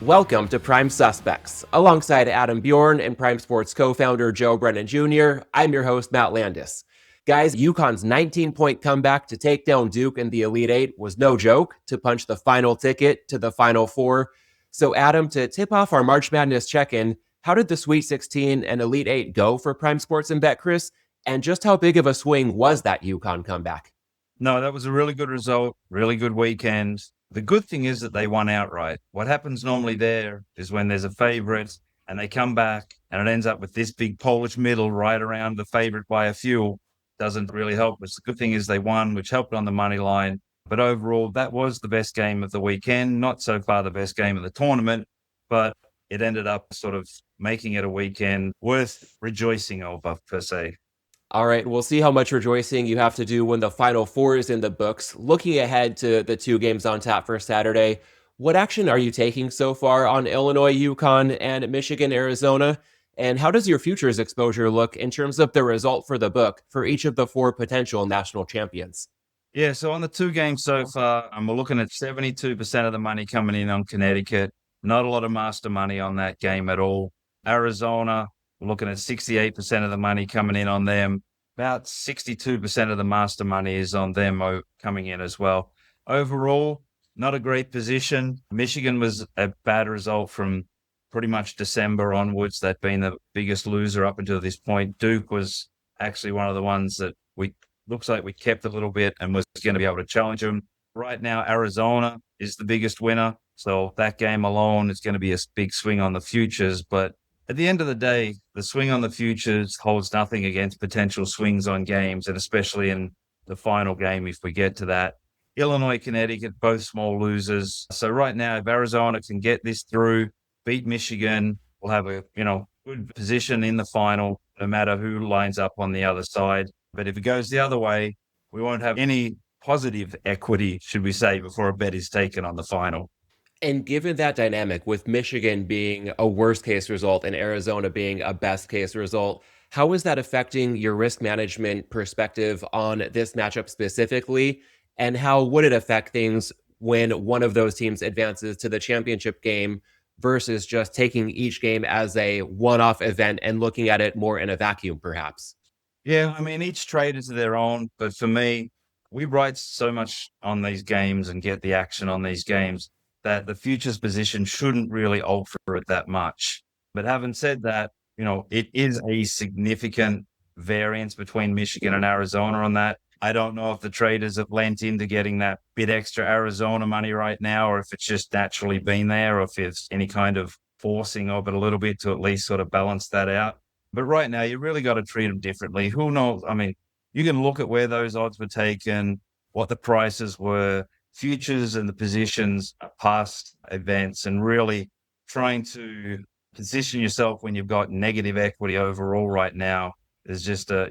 Welcome to Prime Suspects. Alongside Adam Bjorn and Prime Sports co-founder Joe Brennan Jr., I'm your host, Matt Landis. Guys, UConn's 19-point comeback to take down Duke in the Elite Eight was no joke, to punch the final ticket to the Final Four. So Adam, to tip off our March Madness check-in, how did the Sweet 16 and Elite Eight go for Prime Sports and BetCris? And just how big of a swing was that UConn comeback? No, that was a really good result, really good weekend. The good thing is that they won outright. What happens normally there is when there's a favorite and they come back and it ends up with this big Polish middle right around the favorite by a few, doesn't really help. But the good thing is they won, which helped on the money line. But overall, that was the best game of the weekend. Not so far the best game of the tournament, but it ended up sort of making it a weekend worth rejoicing over, per se. All right, we'll see how much rejoicing you have to do when the Final Four is in the books. Looking ahead to the two games on tap for Saturday, what action are you taking so far on Illinois, UConn, and Michigan, Arizona? And how does your futures exposure look in terms of the result for the book for each of the four potential national champions? Yeah, so on the two games so far, we're looking at 72% of the money coming in on Connecticut. Not a lot of master money on that game at all. Arizona, we're looking at 68% of the money coming in on them. About 62% of the master money is on them coming in as well. Overall, not a great position. Michigan was a bad result from pretty much December onwards. They'd been the biggest loser up until this point. Duke was actually one of the ones that looks like we kept a little bit and was going to be able to challenge them. Right now, Arizona is the biggest winner. So that game alone is going to be a big swing on the futures. But at the end of the day, the swing on the futures holds nothing against potential swings on games, and especially in the final game if we get to that. Illinois, Connecticut, both small losers. So right now, if Arizona can get this through, beat Michigan, we'll have a good position in the final, no matter who lines up on the other side. But if it goes the other way, we won't have any positive equity, should we say, before a bet is taken on the final. And given that dynamic, with Michigan being a worst case result and Arizona being a best case result, how is that affecting your risk management perspective on this matchup specifically? And how would it affect things when one of those teams advances to the championship game versus just taking each game as a one-off event and looking at it more in a vacuum, perhaps? Yeah, I mean, each trade is their own. But for me, we write so much on these games and get the action on these games that the futures position shouldn't really alter it that much. But having said that, it is a significant variance between Michigan and Arizona on that. I don't know if the traders have lent into getting that bit extra Arizona money right now, or if it's just naturally been there, or if it's any kind of forcing of it a little bit to at least sort of balance that out. But right now, you really got to treat them differently. Who knows? I mean, you can look at where those odds were taken, what the prices were, futures and the positions past events, and really trying to position yourself when you've got negative equity overall right now is just a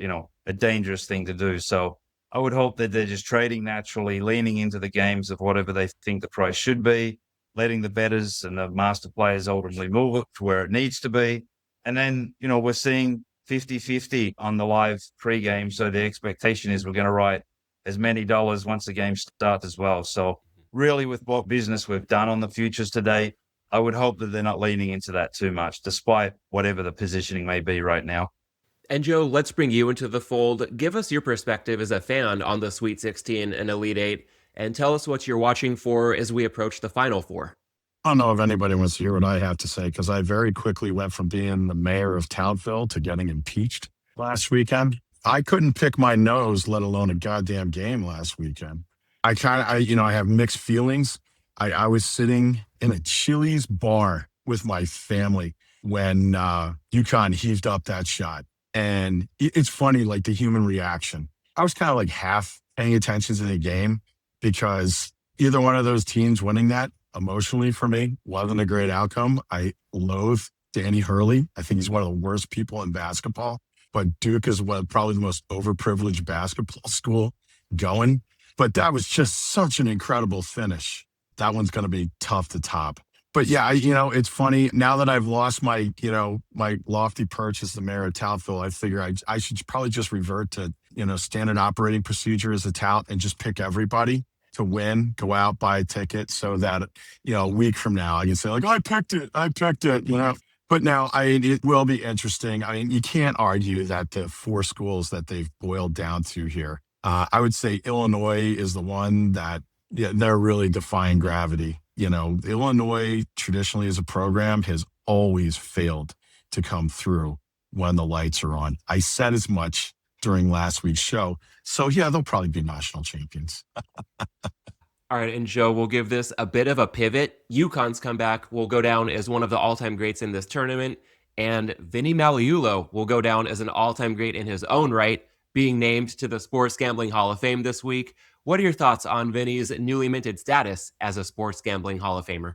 dangerous thing to do. So I would hope that they're just trading naturally, leaning into the games of whatever they think the price should be, letting the bettors and the master players ultimately move it to where it needs to be. And then, we're seeing 50-50 on the live pregame. So the expectation is we're going to write as many dollars once the game starts as well. So really, with what business we've done on the futures today, I would hope that they're not leaning into that too much, despite whatever the positioning may be right now. And Joe, let's bring you into the fold. Give us your perspective as a fan on the Sweet 16 and Elite Eight, and tell us what you're watching for as we approach the Final Four. I don't know if anybody wants to hear what I have to say, because I very quickly went from being the mayor of Townsville to getting impeached last weekend. I couldn't pick my nose, let alone a goddamn game last weekend. I have mixed feelings. I was sitting in a Chili's bar with my family when UConn heaved up that shot. And it's funny, like the human reaction. I was kind of like half paying attention to the game, because either one of those teams winning that emotionally for me wasn't a great outcome. I loathe Danny Hurley. I think he's one of the worst people in basketball. But Duke is probably the most overprivileged basketball school going. But that was just such an incredible finish. That one's going to be tough to top. But yeah, it's funny. Now that I've lost my lofty perch as the mayor of Toutville, I figure I should probably just revert to, standard operating procedure as a tout and just pick everybody. to win, go out, buy a ticket so that, a week from now I can say like, I picked it. But now, it will be interesting. You can't argue that the four schools that they've boiled down to here, I would say Illinois is the one that, they're really defying gravity. Illinois traditionally as a program has always failed to come through when the lights are on. I said as much during last week's show. So yeah, they'll probably be national champions. All right, and Joe, we'll give this a bit of a pivot. UConn's comeback will go down as one of the all-time greats in this tournament, and Vinny Magliulo will go down as an all-time great in his own right, being named to the Sports Gambling Hall of Fame this week. What are your thoughts on Vinny's newly minted status as a Sports Gambling Hall of Famer?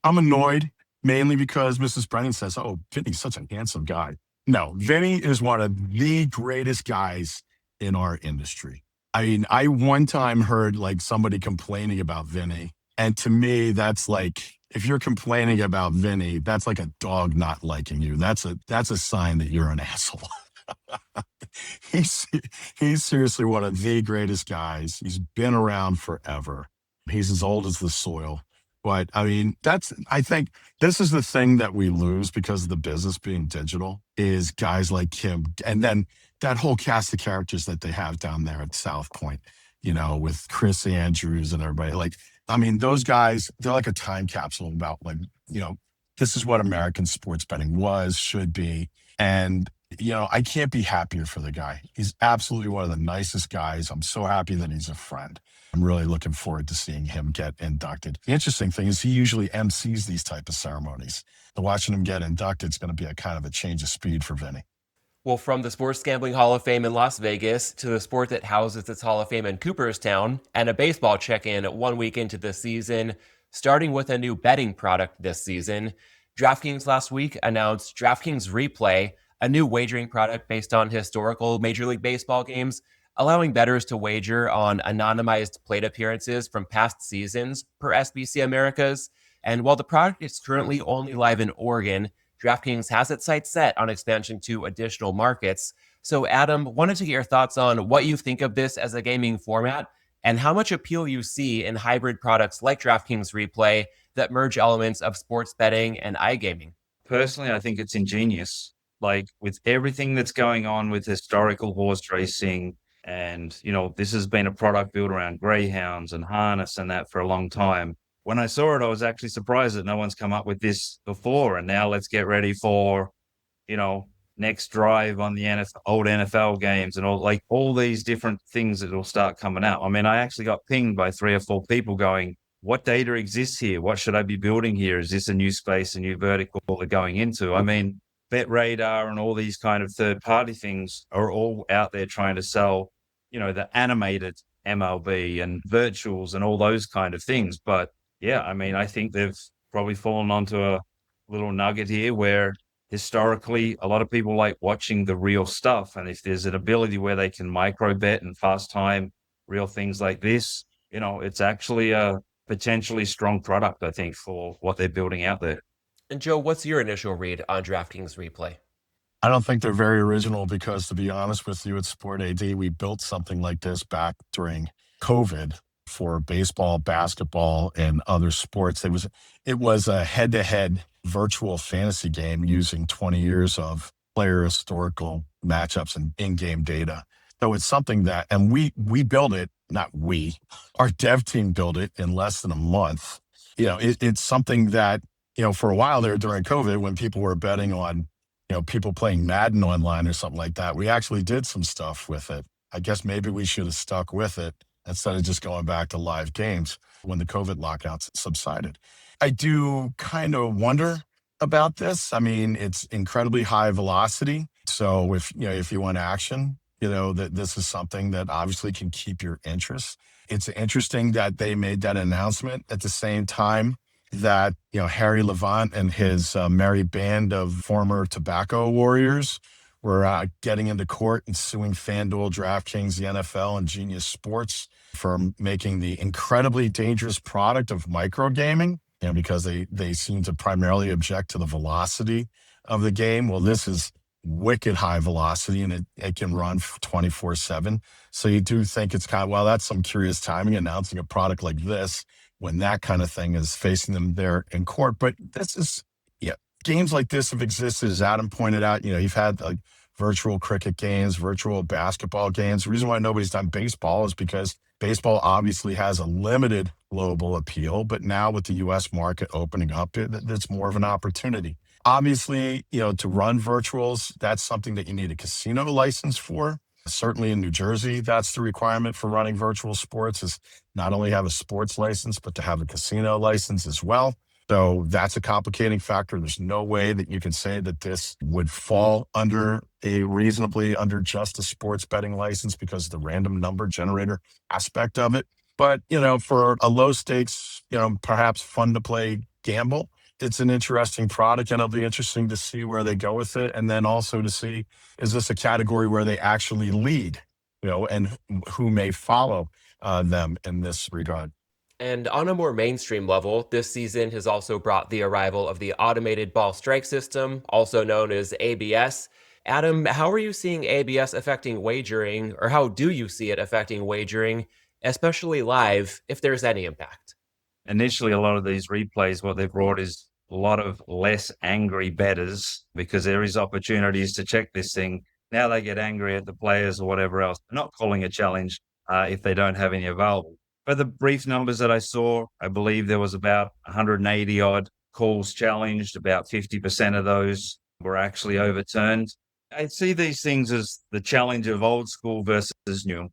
I'm annoyed, mainly because Mrs. Brennan says, oh, Vinny's such a handsome guy. No, Vinny is one of the greatest guys in our industry. I one time heard like somebody complaining about Vinny. And to me, that's like, if you're complaining about Vinny, that's like a dog not liking you. That's a sign that you're an asshole. He's seriously one of the greatest guys. He's been around forever. He's as old as the soil. But I think this is the thing that we lose because of the business being digital is guys like him. And then that whole cast of characters that they have down there at South Point, with Chris Andrews and everybody. Those guys, they're like a time capsule about this is what American sports betting was, should be. And, I can't be happier for the guy. He's absolutely one of the nicest guys. I'm so happy that he's a friend. I'm really looking forward to seeing him get inducted. The interesting thing is he usually MCs these type of ceremonies. So watching him get inducted is going to be a kind of a change of speed for Vinny. Well, from the Sports Gambling Hall of Fame in Las Vegas to the sport that houses its Hall of Fame in Cooperstown and a baseball check-in 1 week into the season, starting with a new betting product this season, DraftKings last week announced DraftKings Replay, a new wagering product based on historical Major League Baseball games, allowing bettors to wager on anonymized plate appearances from past seasons per SBC Americas. And while the product is currently only live in Oregon, DraftKings has its sights set on expansion to additional markets. So Adam, wanted to get your thoughts on what you think of this as a gaming format and how much appeal you see in hybrid products like DraftKings Replay that merge elements of sports betting and iGaming. Personally, I think it's ingenious. Like with everything that's going on with historical horse racing, and, this has been a product built around greyhounds and harness and that for a long time. When I saw it, I was actually surprised that no one's come up with this before. And now let's get ready for, next drive on the old NFL games and all these different things that will start coming out. I actually got pinged by 3 or 4 people going, what data exists here? What should I be building here? Is this a new space, a new vertical they're going into? Bet Radar and all these kind of third-party things are all out there trying to sell, the animated MLB and virtuals and all those kind of things. But yeah, I think they've probably fallen onto a little nugget here where historically a lot of people like watching the real stuff. And if there's an ability where they can micro bet and fast time real things like this, it's actually a potentially strong product, I think, for what they're building out there. And Joe, what's your initial read on DraftKings Replay? I don't think they're very original because, to be honest with you, at Sport AD, we built something like this back during COVID for baseball, basketball, and other sports. It was a head-to-head virtual fantasy game using 20 years of player historical matchups and in-game data. So it's something that, and we built it, not we, our dev team built it in less than a month. It's something that, for a while there during COVID, when people were betting on, people playing Madden online or something like that, we actually did some stuff with it. I guess maybe we should have stuck with it instead of just going back to live games when the COVID lockouts subsided. I do kind of wonder about this. It's incredibly high velocity. So if you want action, that this is something that obviously can keep your interest. It's interesting that they made that announcement at the same time that, Harry Levant and his merry band of former tobacco warriors were getting into court and suing FanDuel, DraftKings, the NFL, and Genius Sports for making the incredibly dangerous product of microgaming, because they seem to primarily object to the velocity of the game. Well, this is wicked high velocity, and it can run 24/7. So you do think it's kind of, well, that's some curious timing announcing a product like this when that kind of thing is facing them there in court. But this is, yeah, games like this have existed, as Adam pointed out. You've had like virtual cricket games, virtual basketball games. The reason why nobody's done baseball is because baseball obviously has a limited global appeal, but now with the U.S. market opening up, it's more of an opportunity. Obviously, to run virtuals, that's something that you need a casino license for. Certainly in New Jersey, that's the requirement for running virtual sports, is not only have a sports license, but to have a casino license as well. So that's a complicating factor. There's no way that you can say that this would fall under just a sports betting license because of the random number generator aspect of it. But, for a low stakes, perhaps fun to play gamble, it's an interesting product, and it'll be interesting to see where they go with it. And then also to see, is this a category where they actually lead, and who may follow them in this regard. And on a more mainstream level, this season has also brought the arrival of the automated ball strike system, also known as ABS. Adam, how are you seeing ABS affecting wagering, or how do you see it affecting wagering, especially live, if there's any impact? Initially, a lot of these replays, what they've brought is a lot of less angry bettors because there is opportunities to check this thing. Now they get angry at the players or whatever else. They're not calling a challenge if they don't have any available. But the brief numbers that I saw, I believe there was about 180 odd calls challenged. About 50% of those were actually overturned. I see these things as the challenge of old school versus new.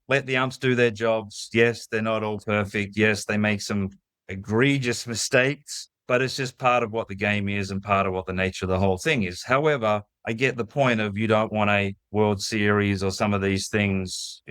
Let the umps do their jobs. Yes, they're not all perfect. Yes, they make some egregious mistakes, but it's just part of what the game is and part of what the nature of the whole thing is. However, I get the point of you don't want a World Series or some of these things,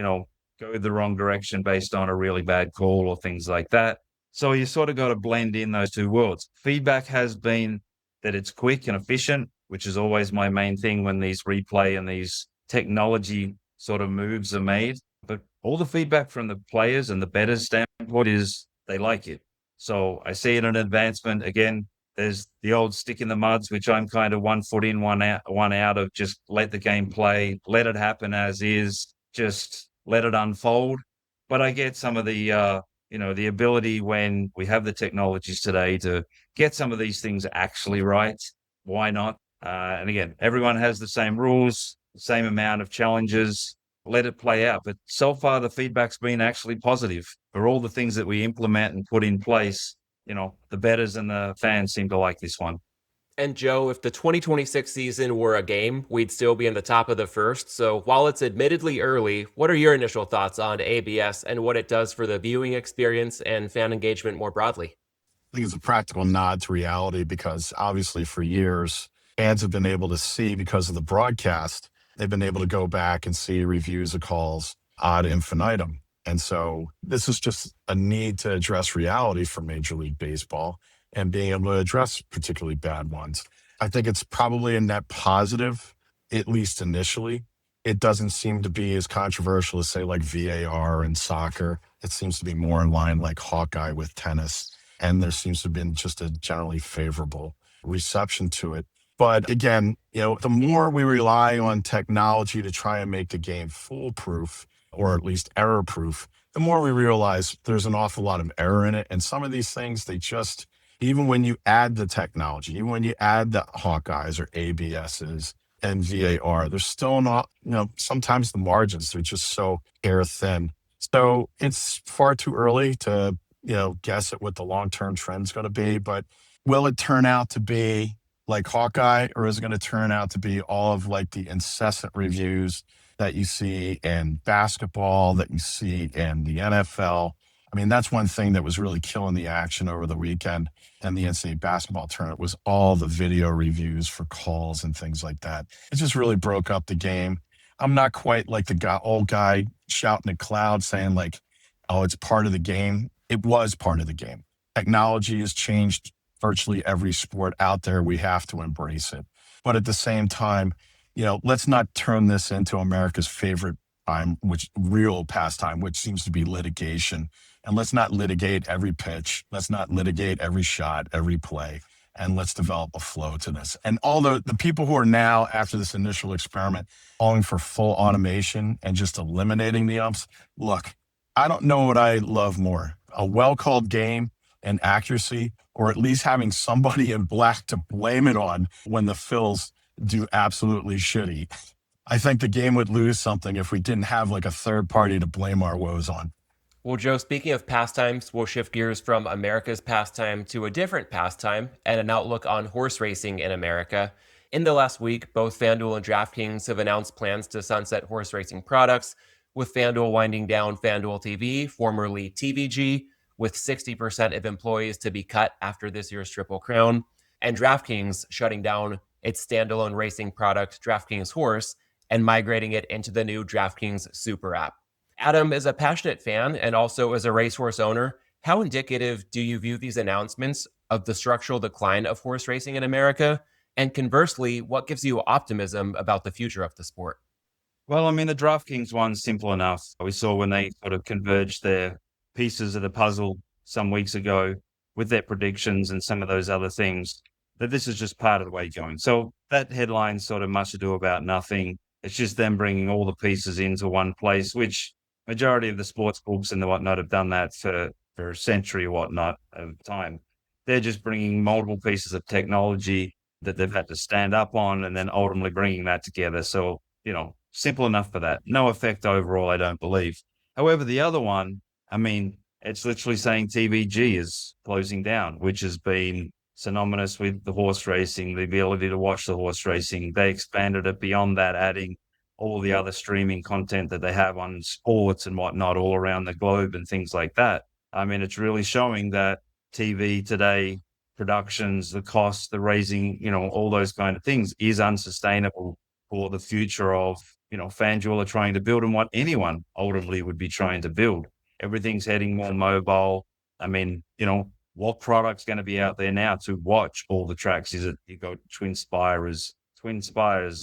go the wrong direction based on a really bad call or things like that. So you sort of got to blend in those two worlds. Feedback has been that it's quick and efficient, which is always my main thing when these replay and these technology sort of moves are made. But all the feedback from the players and the bettors standpoint is they like it. So I see it an advancement. Again, there's the old stick in the muds, which I'm kind of 1 foot in, one out of just let the game play, let it happen as is, just let it unfold. But I get some of the, the ability when we have the technologies today to get some of these things actually right. Why not? And again, everyone has the same rules, the same amount of challenges. Let it play out. But so far, the feedback's been actually positive for all the things that we implement and put in place. The bettors and the fans seem to like this one. And Joe, if the 2026 season were a game, we'd still be in the top of the first. So while it's admittedly early, what are your initial thoughts on ABS and what it does for the viewing experience and fan engagement more broadly? I think it's a practical nod to reality because obviously for years, fans have been able to see, because of the broadcast, they've been able to go back and see reviews of calls ad infinitum. And so this is just a need to address reality for Major League Baseball and being able to address particularly bad ones. I think it's probably a net positive, at least initially. It doesn't seem to be as controversial as, say, like VAR in soccer. It seems to be more in line like Hawkeye with tennis. And there seems to have been just a generally favorable reception to it. But again, the more we rely on technology to try and make the game foolproof, or at least error-proof, the more we realize there's an awful lot of error in it. And some of these things, even when you add the technology, even when you add the Hawkeyes or ABSs and VAR, there's still not, sometimes the margins, they're just so hair thin. So it's far too early to, guess at what the long-term trend's going to be. But will it turn out to be like Hawkeye, or is it going to turn out to be all of like the incessant reviews that you see in basketball, that you see in the NFL? I mean, that's one thing that was really killing the action over the weekend and the NCAA basketball tournament was all the video reviews for calls and things like that. It just really broke up the game. I'm not quite like the old guy shouting at clouds saying like, oh, it's part of the game. It was part of the game. Technology has changed virtually every sport out there. We have to embrace it. But at the same time, let's not turn this into America's favorite real pastime, which seems to be litigation. And let's not litigate every pitch. Let's not litigate every shot, every play. and let's develop a flow to this. And all the people who are now, after this initial experiment, calling for full automation and just eliminating the umps, look, I don't know what I love more, a well-called game and accuracy, or at least having somebody in black to blame it on when the fills do absolutely shitty. I think the game would lose something if we didn't have like a third party to blame our woes on. Well, Joe, speaking of pastimes, we'll shift gears from America's pastime to a different pastime and an outlook on horse racing in America. In the last week, both FanDuel and DraftKings have announced plans to sunset horse racing products, with FanDuel winding down FanDuel TV, formerly TVG, with 60% of employees to be cut after this year's Triple Crown, and DraftKings shutting down its standalone racing product, DraftKings Horse, and migrating it into the new DraftKings Super app. Adam is a passionate fan and also is a racehorse owner. How indicative do you view these announcements of the structural decline of horse racing in America? And conversely, what gives you optimism about the future of the sport? Well, I mean, the DraftKings one's simple enough. We saw when they sort of converged their pieces of the puzzle some weeks ago with their predictions and some of those other things, that this is just part of the way going. So that headline's sort of much ado about nothing. It's just them bringing all the pieces into one place, which majority of the sports books and the whatnot have done that for a century or whatnot of time. They're just bringing multiple pieces of technology that they've had to stand up on and then ultimately bringing that together. So, simple enough for that. No effect overall, I don't believe. However, the other one, I mean, it's literally saying TVG is closing down, which has been synonymous with the horse racing, the ability to watch the horse racing. They expanded it beyond that, adding all the other streaming content that they have on sports and whatnot all around the globe and things like that. I mean, it's really showing that TV today, productions, the costs, the raising, all those kind of things is unsustainable for the future of, FanDuel are trying to build and what anyone ultimately would be trying to build. Everything's heading more mobile. I mean, what product's going to be out there now to watch all the tracks? Is it you go Twin Spires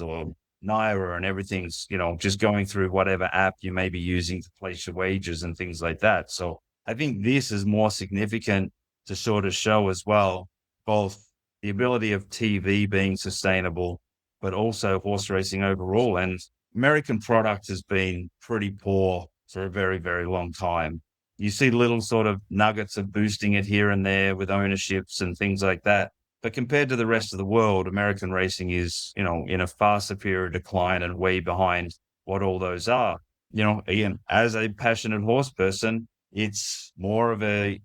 or Naira and everything's, just going through whatever app you may be using to place your wagers and things like that. So I think this is more significant to sort of show as well, both the ability of TV being sustainable, but also horse racing overall. And American product has been pretty poor for a very, very long time. You see little sort of nuggets of boosting it here and there with ownerships and things like that. But compared to the rest of the world, American racing is, in a far superior decline and way behind what all those are. Again, as a passionate horse person, it's more of a,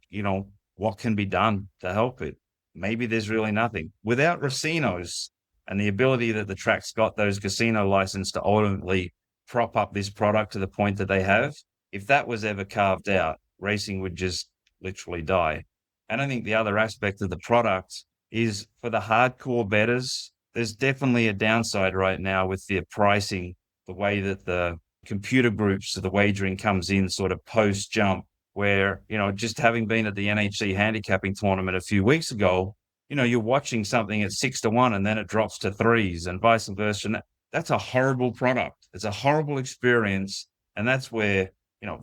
what can be done to help it? Maybe there's really nothing. Without racinos and the ability that the track's got those casino license to ultimately prop up this product to the point that they have, if that was ever carved out, racing would just literally die. And I think the other aspect of the product is for the hardcore bettors, there's definitely a downside right now with the pricing, the way that the computer groups of the wagering comes in sort of post-jump, where, just having been at the NHC handicapping tournament a few weeks ago, you're watching something at 6-1 and then it drops to 3s and vice versa. And that's a horrible product. It's a horrible experience. And that's where,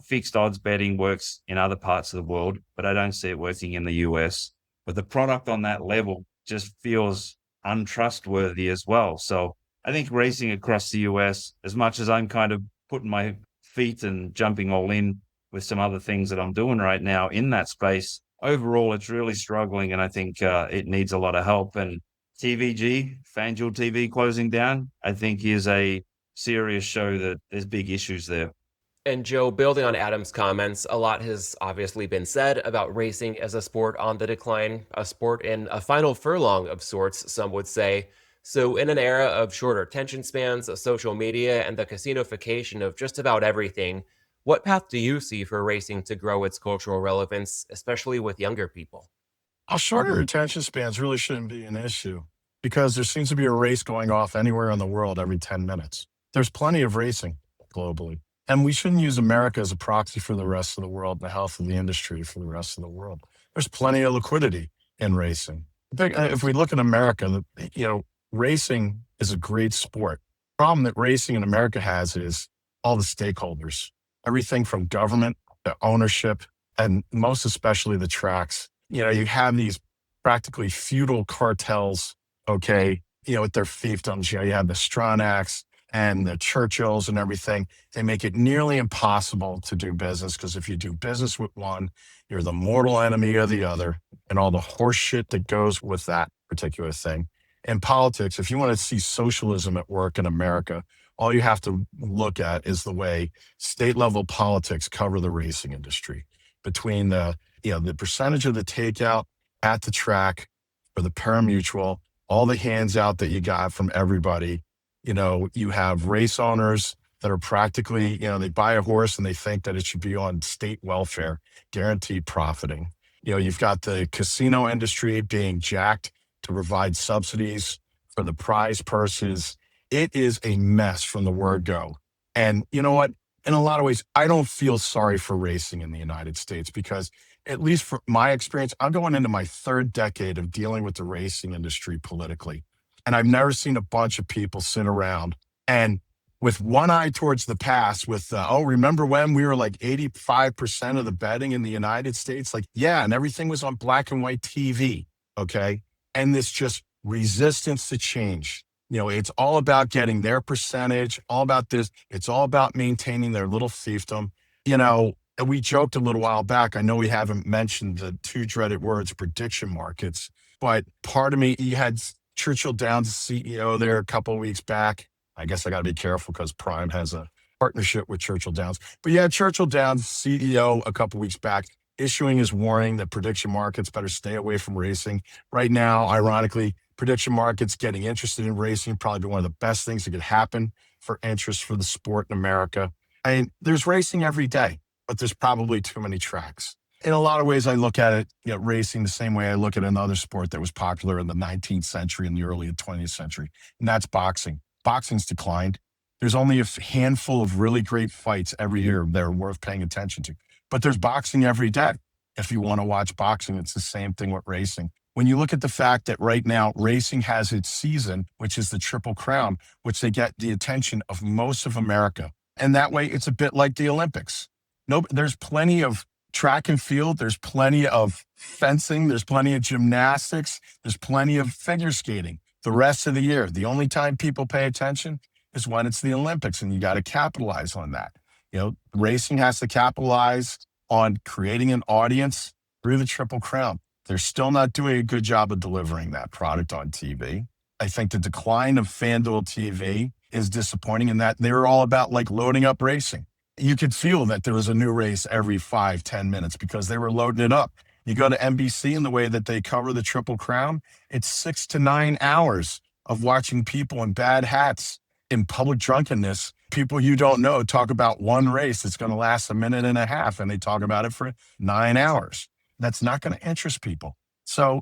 fixed odds betting works in other parts of the world, but I don't see it working in the US. But the product on that level just feels untrustworthy as well. So I think racing across the US, as much as I'm kind of putting my feet and jumping all in with some other things that I'm doing right now in that space, overall, it's really struggling. And I think it needs a lot of help. And TVG, FanDuel TV closing down, I think is a serious show that there's big issues there. And Joe, building on Adam's comments, a lot has obviously been said about racing as a sport on the decline, a sport in a final furlong of sorts, some would say. So in an era of shorter attention spans, social media, and the casinofication of just about everything, what path do you see for racing to grow its cultural relevance, especially with younger people? Shorter attention spans really shouldn't be an issue because there seems to be a race going off anywhere in the world every 10 minutes. There's plenty of racing globally. And we shouldn't use America as a proxy for the rest of the world, the health of the industry for the rest of the world. There's plenty of liquidity in racing. If we look at America, racing is a great sport. The problem that racing in America has is all the stakeholders, everything from government to ownership, and most especially the tracks. You have these practically feudal cartels, okay, with their fiefdoms. You have the Stronachs and the Churchills and everything. They make it nearly impossible to do business, because if you do business with one, you're the mortal enemy of the other, and all the horse shit that goes with that particular thing. In politics, if you want to see socialism at work in America, all you have to look at is the way state level politics cover the racing industry, between the percentage of the takeout at the track for the pari-mutuel, all the hands out that you got from everybody. You have race owners that are practically, they buy a horse and they think that it should be on state welfare, guaranteed profiting. You've got the casino industry being jacked to provide subsidies for the prize purses. It is a mess from the word go. And you know what? In a lot of ways, I don't feel sorry for racing in the United States, because, at least from my experience, I'm going into my third decade of dealing with the racing industry politically. And I've never seen a bunch of people sit around and, with one eye towards the past, with, remember when we were like 85% of the betting in the United States? Like, yeah, and everything was on black and white TV, okay? And this just resistance to change. It's all about getting their percentage, all about this. It's all about maintaining their little fiefdom. And we joked a little while back. I know we haven't mentioned the two dreaded words, prediction markets, but part of me, you had Churchill Downs CEO there a couple of weeks back. I guess I got to be careful because Prime has a partnership with Churchill Downs. But yeah, Churchill Downs CEO a couple of weeks back issuing his warning that prediction markets better stay away from racing. Right now, ironically, prediction markets getting interested in racing probably one of the best things that could happen for interest for the sport in America. I mean, there's racing every day, but there's probably too many tracks. In a lot of ways, I look at it, racing the same way I look at another sport that was popular in the 19th century and the early 20th century, and that's boxing. Boxing's declined. There's only a handful of really great fights every year that are worth paying attention to, but there's boxing every day. If you want to watch boxing, it's the same thing with racing. When you look at the fact that right now racing has its season, which is the Triple Crown, which they get the attention of most of America. And that way it's a bit like the Olympics. There's plenty of track and field. There's plenty of fencing. There's plenty of gymnastics. There's plenty of figure skating the rest of the year. The only time people pay attention is when it's the Olympics, and you got to capitalize on that. Racing has to capitalize on creating an audience through the Triple Crown. They're still not doing a good job of delivering that product on TV. I think the decline of FanDuel TV is disappointing in that they were all about like loading up racing. You could feel that there was a new race every 5-10 minutes because they were loading it up. You go to NBC and the way that they cover the Triple Crown, it's 6 to 9 hours of watching people in bad hats in public drunkenness. People you don't know talk about one race that's going to last a minute and a half, and they talk about it for 9 hours. That's not going to interest people. So,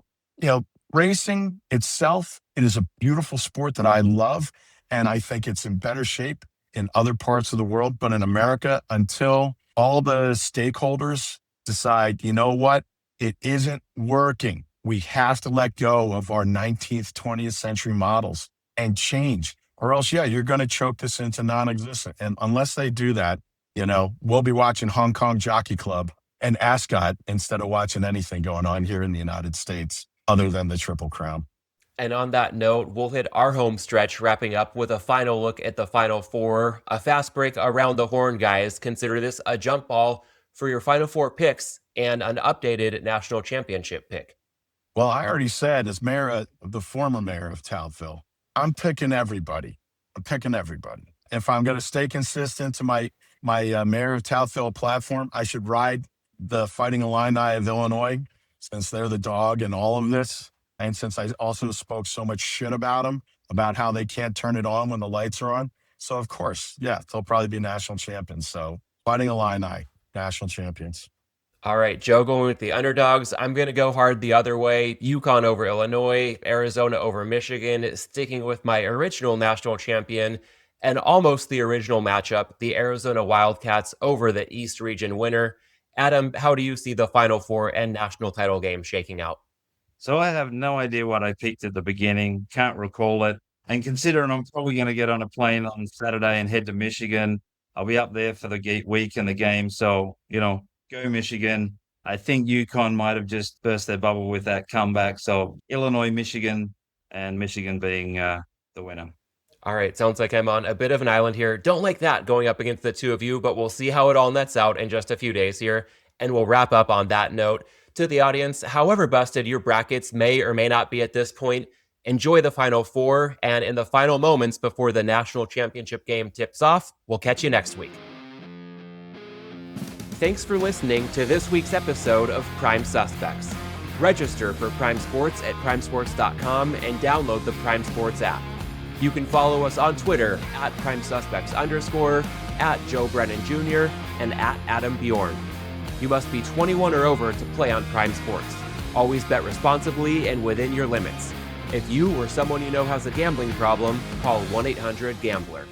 racing itself, it is a beautiful sport that I love, and I think it's in better shape in other parts of the world. But in America, until all the stakeholders decide, you know what, it isn't working, we have to let go of our 19th, 20th century models and change, or else, you're going to choke this into non-existent. And unless they do that, we'll be watching Hong Kong Jockey Club and Ascot instead of watching anything going on here in the United States other than the Triple Crown. And on that note, we'll hit our home stretch, wrapping up with a final look at the Final Four. A fast break around the horn, guys. Consider this a jump ball for your Final Four picks and an updated national championship pick. Well, I already said, as the former mayor of Toutville, I'm picking everybody. If I'm going to stay consistent to my mayor of Toutville platform, I should ride the Fighting Illini of Illinois, since they're the dog in all of this. And since I also spoke so much shit about them, about how they can't turn it on when the lights are on. So, of course, they'll probably be national champions. So, Fighting Illini, national champions. All right, Joe going with the underdogs. I'm going to go hard the other way. UConn over Illinois, Arizona over Michigan, sticking with my original national champion and almost the original matchup, the Arizona Wildcats over the East Region winner. Adam, how do you see the Final Four and national title game shaking out? So I have no idea what I picked at the beginning. Can't recall it. And considering I'm probably going to get on a plane on Saturday and head to Michigan, I'll be up there for the week and the game. So, go Michigan. I think UConn might have just burst their bubble with that comeback. So Illinois, Michigan, and Michigan being the winner. All right, sounds like I'm on a bit of an island here. Don't like that going up against the two of you, but we'll see how it all nets out in just a few days here. And we'll wrap up on that note. To the audience, however busted your brackets may or may not be at this point, enjoy the Final Four, and in the final moments before the national championship game tips off, we'll catch you next week. Thanks for listening to this week's episode of Prime Suspects. Register for Prime Sports at primesports.com and download the Prime Sports app. You can follow us on Twitter at @PrimeSuspects_, at Joe Brennan Jr., and at Adam Bjorn. You must be 21 or over to play on Prime Sports. Always bet responsibly and within your limits. If you or someone you know has a gambling problem, call 1-800-GAMBLER.